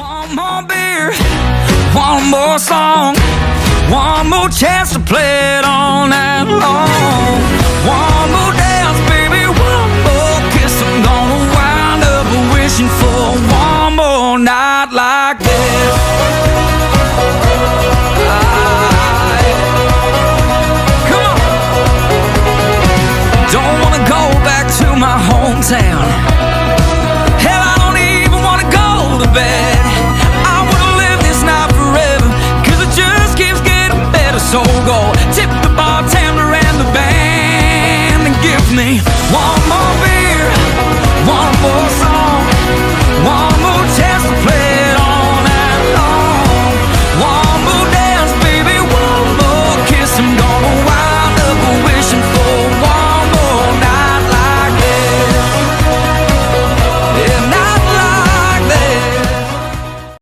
One more beer, one more song, one more chance to play it all night long. One more dance, baby, one more kiss. I'm gonna wind up wishing for one more night like this. Come on. Don't wanna go back to my hometown.